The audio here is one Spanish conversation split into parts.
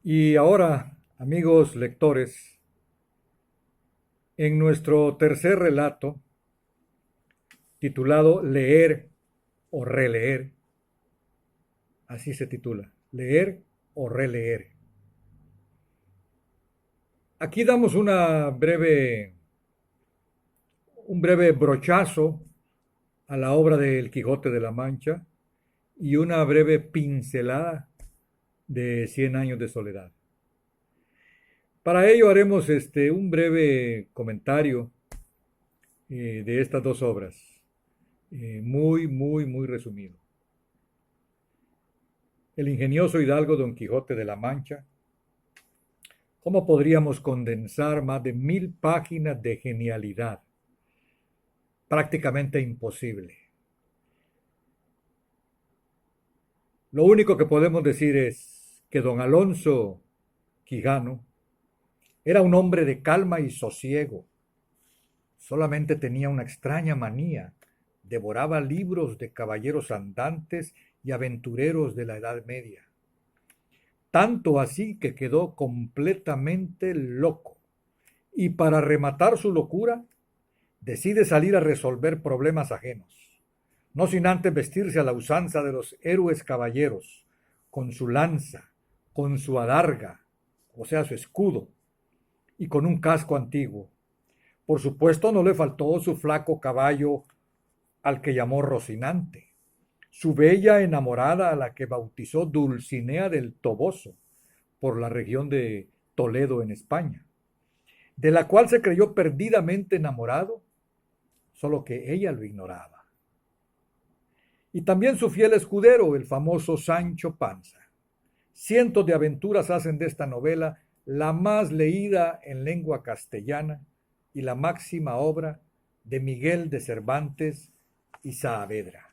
Y ahora, amigos lectores, en nuestro tercer relato, titulado Leer o Releer, así se titula, Leer o Releer. Aquí damos un breve brochazo a la obra del Quijote de la Mancha y una breve pincelada de Cien años de soledad. Para ello haremos un breve comentario de estas dos obras, muy resumido. El ingenioso hidalgo Don Quijote de la Mancha. ¿Cómo podríamos condensar más de 1000 páginas de genialidad? Prácticamente imposible. Lo único que podemos decir es que don Alonso Quijano era un hombre de calma y sosiego. Solamente tenía una extraña manía. Devoraba libros de caballeros andantes y aventureros de la Edad Media. Tanto así que quedó completamente loco. Y para rematar su locura, decide salir a resolver problemas ajenos, no sin antes vestirse a la usanza de los héroes caballeros, con su lanza, con su adarga, o sea, su escudo, y con un casco antiguo. Por supuesto, no le faltó su flaco caballo al que llamó Rocinante, su bella enamorada a la que bautizó Dulcinea del Toboso, por la región de Toledo en España, de la cual se creyó perdidamente enamorado, solo que ella lo ignoraba. Y también su fiel escudero, el famoso Sancho Panza. Cientos de aventuras hacen de esta novela la más leída en lengua castellana y la máxima obra de Miguel de Cervantes y Saavedra.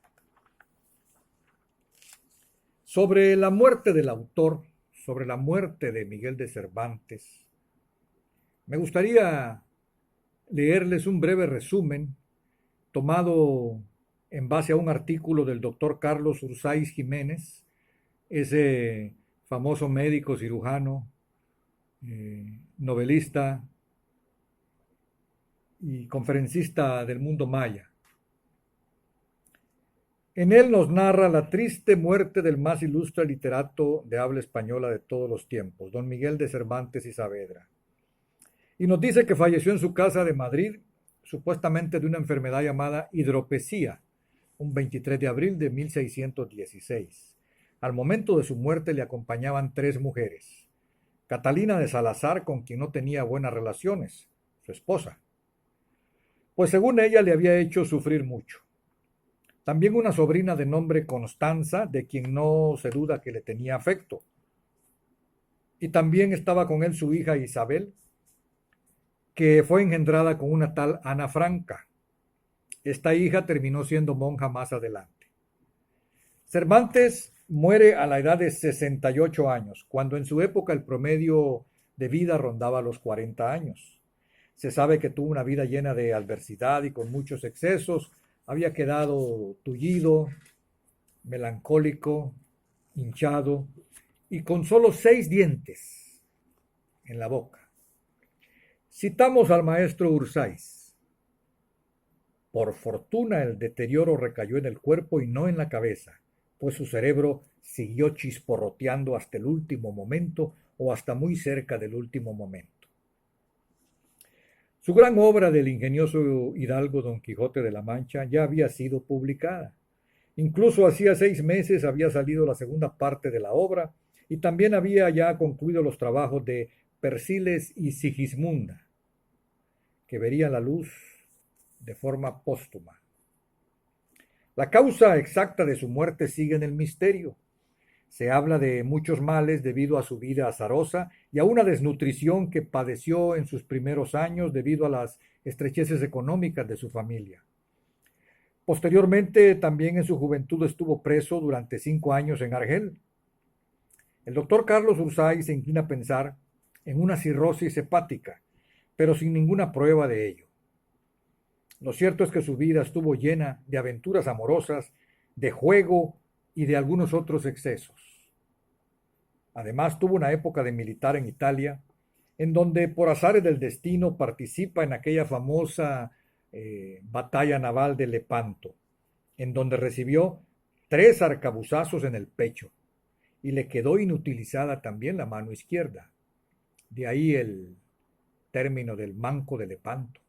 Sobre la muerte del autor, sobre la muerte de Miguel de Cervantes, me gustaría leerles un breve resumen tomado en base a un artículo del doctor Carlos Ursáiz Jiménez, ese famoso médico cirujano, novelista y conferencista del mundo maya. En él nos narra la triste muerte del más ilustre literato de habla española de todos los tiempos, don Miguel de Cervantes y Saavedra. Y nos dice que falleció en su casa de Madrid, supuestamente de una enfermedad llamada hidropesía, un 23 de abril de 1616. Al momento de su muerte le acompañaban 3 mujeres. Catalina de Salazar, con quien no tenía buenas relaciones, su esposa, pues según ella le había hecho sufrir mucho. También una sobrina de nombre Constanza, de quien no se duda que le tenía afecto. Y también estaba con él su hija Isabel, que fue engendrada con una tal Ana Franca. Esta hija terminó siendo monja más adelante. Cervantes muere a la edad de 68 años, cuando en su época el promedio de vida rondaba los 40 años. Se sabe que tuvo una vida llena de adversidad y con muchos excesos. Había quedado tullido, melancólico, hinchado y con solo 6 dientes en la boca. Citamos al maestro Ursáiz. Por fortuna el deterioro recayó en el cuerpo y no en la cabeza, pues su cerebro siguió chisporroteando hasta el último momento o hasta muy cerca del último momento. Su gran obra del ingenioso hidalgo Don Quijote de la Mancha ya había sido publicada. Incluso hacía 6 meses había salido la segunda parte de la obra y también había ya concluido los trabajos de Persiles y Sigismunda, que verían la luz de forma póstuma. La causa exacta de su muerte sigue en el misterio. Se habla de muchos males debido a su vida azarosa y a una desnutrición que padeció en sus primeros años debido a las estrecheces económicas de su familia. Posteriormente, también en su juventud estuvo preso durante 5 años en Argel. El doctor Carlos Ursáiz se inclina a pensar en una cirrosis hepática, pero sin ninguna prueba de ello. Lo cierto es que su vida estuvo llena de aventuras amorosas, de juego y de algunos otros excesos. Además, tuvo una época de militar en Italia, en donde por azares del destino participa en aquella famosa batalla naval de Lepanto, en donde recibió 3 arcabuzazos en el pecho y le quedó inutilizada también la mano izquierda. De ahí el término del manco de Lepanto.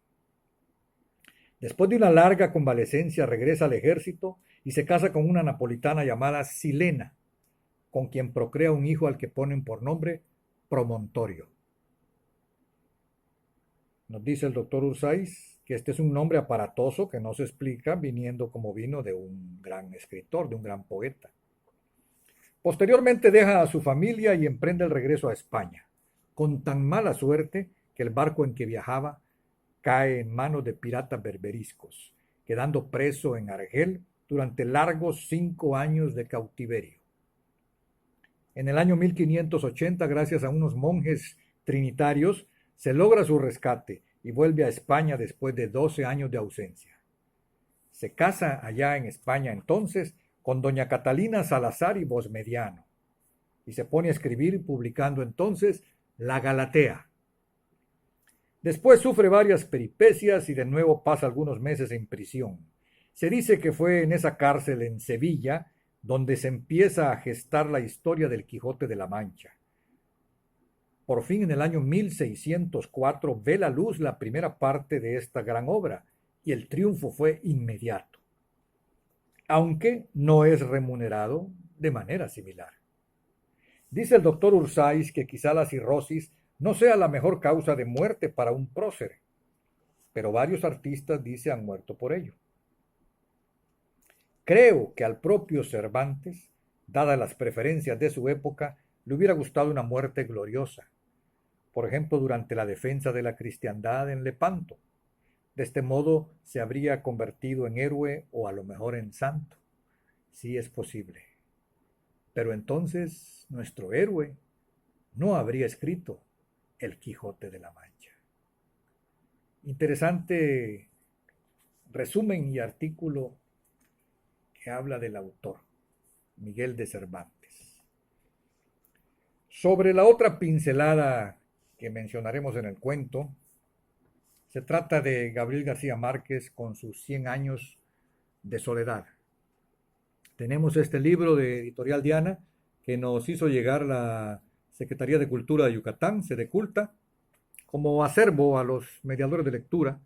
Después de una larga convalecencia regresa al ejército y se casa con una napolitana llamada Silena, con quien procrea un hijo al que ponen por nombre Promontorio. Nos dice el doctor Ursáis que este es un nombre aparatoso que no se explica viniendo como vino de un gran escritor, de un gran poeta. Posteriormente deja a su familia y emprende el regreso a España, con tan mala suerte que el barco en que viajaba cae en manos de piratas berberiscos, quedando preso en Argel durante largos 5 años de cautiverio. En el año 1580, gracias a unos monjes trinitarios, se logra su rescate y vuelve a España después de 12 años de ausencia. Se casa allá en España entonces con doña Catalina Salazar y Bosmediano y se pone a escribir publicando entonces La Galatea. Después sufre varias peripecias y de nuevo pasa algunos meses en prisión. Se dice que fue en esa cárcel en Sevilla donde se empieza a gestar la historia del Quijote de la Mancha. Por fin en el año 1604 ve la luz la primera parte de esta gran obra y el triunfo fue inmediato, aunque no es remunerado de manera similar. Dice el doctor Ursáis que quizá la cirrosis no sea la mejor causa de muerte para un prócer, pero varios artistas dice han muerto por ello. Creo que al propio Cervantes, dadas las preferencias de su época, le hubiera gustado una muerte gloriosa, por ejemplo durante la defensa de la cristiandad en Lepanto. De este modo se habría convertido en héroe o a lo mejor en santo. Sí es posible. Pero entonces nuestro héroe no habría escrito El Quijote de la Mancha. Interesante resumen y artículo que habla del autor, Miguel de Cervantes. Sobre la otra pincelada que mencionaremos en el cuento, se trata de Gabriel García Márquez con sus 100 años de soledad. Tenemos este libro de Editorial Diana que nos hizo llegar la Secretaría de Cultura de Yucatán, Sedeculta, como acervo a los mediadores de lectura,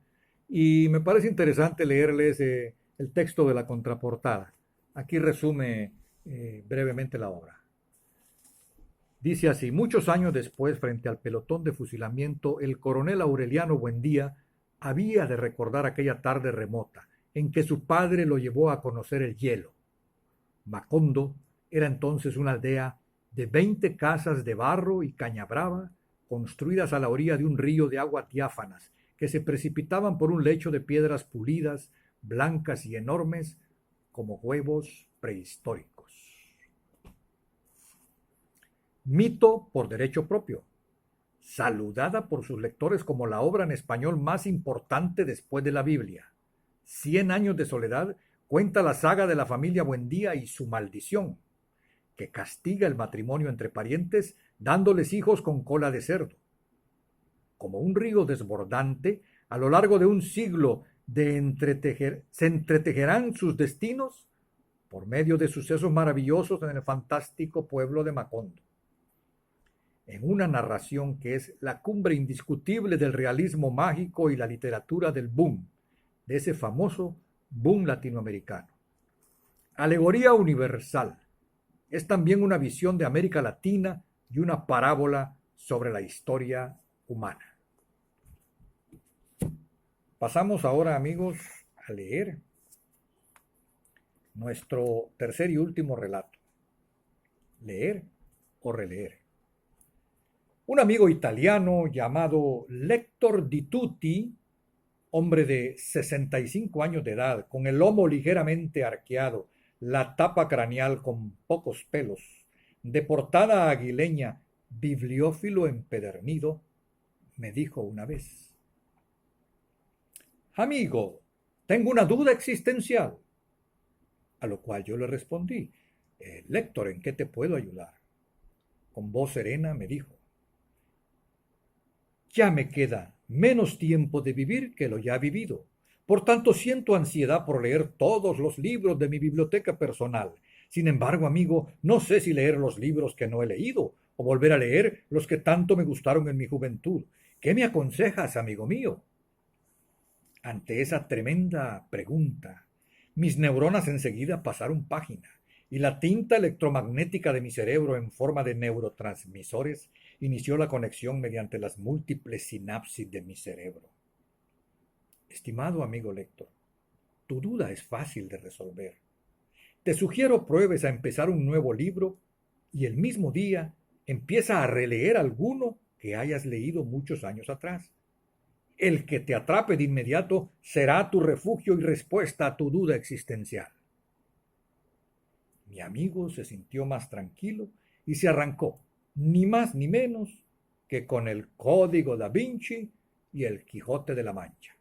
y me parece interesante leerles el texto de la contraportada. Aquí resume brevemente la obra. Dice así: muchos años después, frente al pelotón de fusilamiento, el coronel Aureliano Buendía había de recordar aquella tarde remota en que su padre lo llevó a conocer el hielo. Macondo era entonces una aldea de 20 casas de barro y caña brava, construidas a la orilla de un río de aguas diáfanas, que se precipitaban por un lecho de piedras pulidas, blancas y enormes, como huevos prehistóricos. Mito por derecho propio, saludada por sus lectores como la obra en español más importante después de la Biblia. 100 años de soledad cuenta la saga de la familia Buendía y su maldición, que castiga el matrimonio entre parientes dándoles hijos con cola de cerdo. Como un río desbordante, a lo largo de un siglo se entretejerán sus destinos por medio de sucesos maravillosos en el fantástico pueblo de Macondo. En una narración que es la cumbre indiscutible del realismo mágico y la literatura del boom, de ese famoso boom latinoamericano. Alegoría universal. Es también una visión de América Latina y una parábola sobre la historia humana. Pasamos ahora, amigos, a leer nuestro tercer y último relato. Leer o releer. Un amigo italiano llamado Lector di Tutti, hombre de 65 años de edad, con el lomo ligeramente arqueado, la tapa craneal con pocos pelos, de portada aguileña, bibliófilo empedernido, me dijo una vez: amigo, tengo una duda existencial. A lo cual yo le respondí: Lector, ¿en qué te puedo ayudar? con voz serena me dijo: ya me queda menos tiempo de vivir que lo ya vivido. Por tanto, siento ansiedad por leer todos los libros de mi biblioteca personal. Sin embargo, amigo, no sé si leer los libros que no he leído o volver a leer los que tanto me gustaron en mi juventud. ¿Qué me aconsejas, amigo mío? Ante esa tremenda pregunta, mis neuronas enseguida pasaron página y la tinta electromagnética de mi cerebro en forma de neurotransmisores inició la conexión mediante las múltiples sinapsis de mi cerebro. Estimado amigo lector, tu duda es fácil de resolver. Te sugiero pruebes a empezar un nuevo libro y el mismo día empieza a releer alguno que hayas leído muchos años atrás. El que te atrape de inmediato será tu refugio y respuesta a tu duda existencial. Mi amigo se sintió más tranquilo y se arrancó, ni más ni menos que con el Código da Vinci y el Quijote de la Mancha.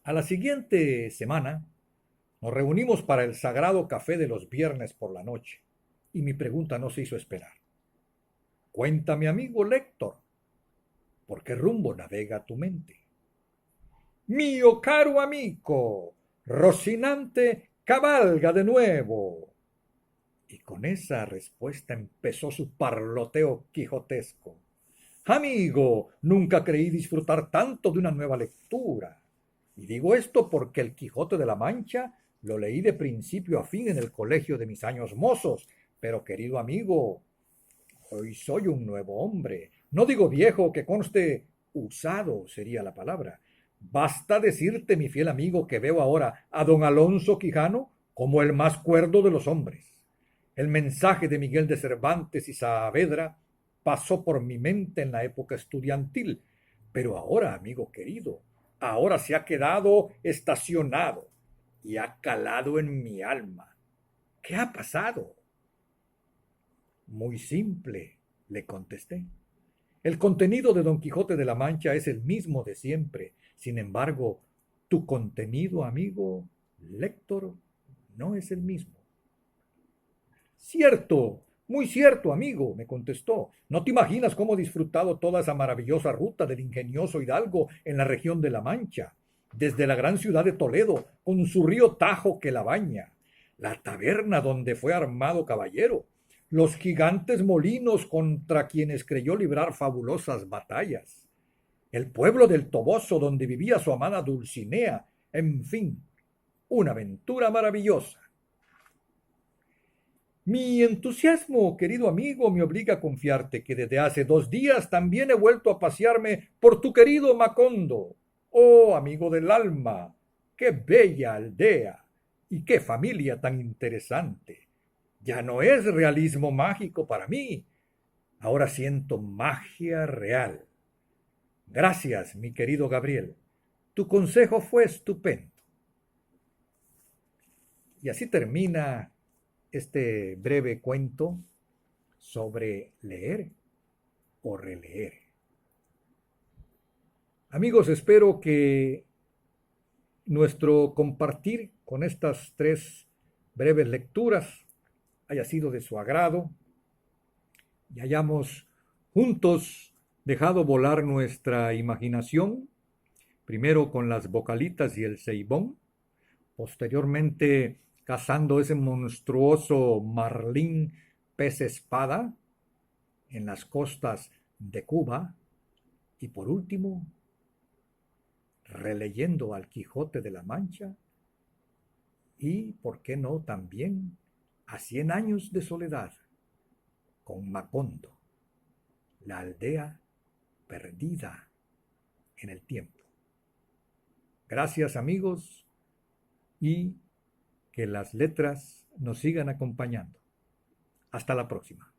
A la siguiente semana nos reunimos para el sagrado café de los viernes por la noche, y mi pregunta no se hizo esperar. Cuéntame, amigo lector, ¿por qué rumbo navega tu mente? Mio caro amico, Rocinante cabalga de nuevo. Y con esa respuesta empezó su parloteo quijotesco. Amigo, nunca creí disfrutar tanto de una nueva lectura. Y digo esto porque el Quijote de la Mancha lo leí de principio a fin en el colegio de mis años mozos, pero querido amigo, hoy soy un nuevo hombre. No digo viejo, que conste, usado sería la palabra. Basta decirte, mi fiel amigo, que veo ahora a don Alonso Quijano como el más cuerdo de los hombres. El mensaje de Miguel de Cervantes y Saavedra pasó por mi mente en la época estudiantil, pero ahora, amigo querido, ahora se ha quedado estacionado y ha calado en mi alma. ¿Qué ha pasado? Muy simple, le contesté. El contenido de Don Quijote de la Mancha es el mismo de siempre. Sin embargo, tu contenido, amigo lector, no es el mismo. Cierto, muy cierto, amigo, me contestó. No te imaginas cómo he disfrutado toda esa maravillosa ruta del ingenioso Hidalgo en la región de la Mancha, desde la gran ciudad de Toledo, con su río Tajo que la baña, la taberna donde fue armado caballero, los gigantes molinos contra quienes creyó librar fabulosas batallas, el pueblo del Toboso donde vivía su amada Dulcinea, en fin, una aventura maravillosa. Mi entusiasmo, querido amigo, me obliga a confiarte que desde hace 2 días también he vuelto a pasearme por tu querido Macondo. Oh, amigo del alma, qué bella aldea y qué familia tan interesante. Ya no es realismo mágico para mí, ahora siento magia real. Gracias, mi querido Gabriel. Tu consejo fue estupendo. Y así termina este breve cuento sobre leer o releer. Amigos, espero que nuestro compartir con estas 3 breves lecturas haya sido de su agrado y hayamos juntos dejado volar nuestra imaginación, primero con las vocalitas y el ceibón, posteriormente cazando ese monstruoso marlín pez espada en las costas de Cuba, y por último, releyendo al Quijote de la Mancha y, por qué no, también a 100 años de soledad con Macondo, la aldea perdida en el tiempo. Gracias, amigos, y que las letras nos sigan acompañando. Hasta la próxima.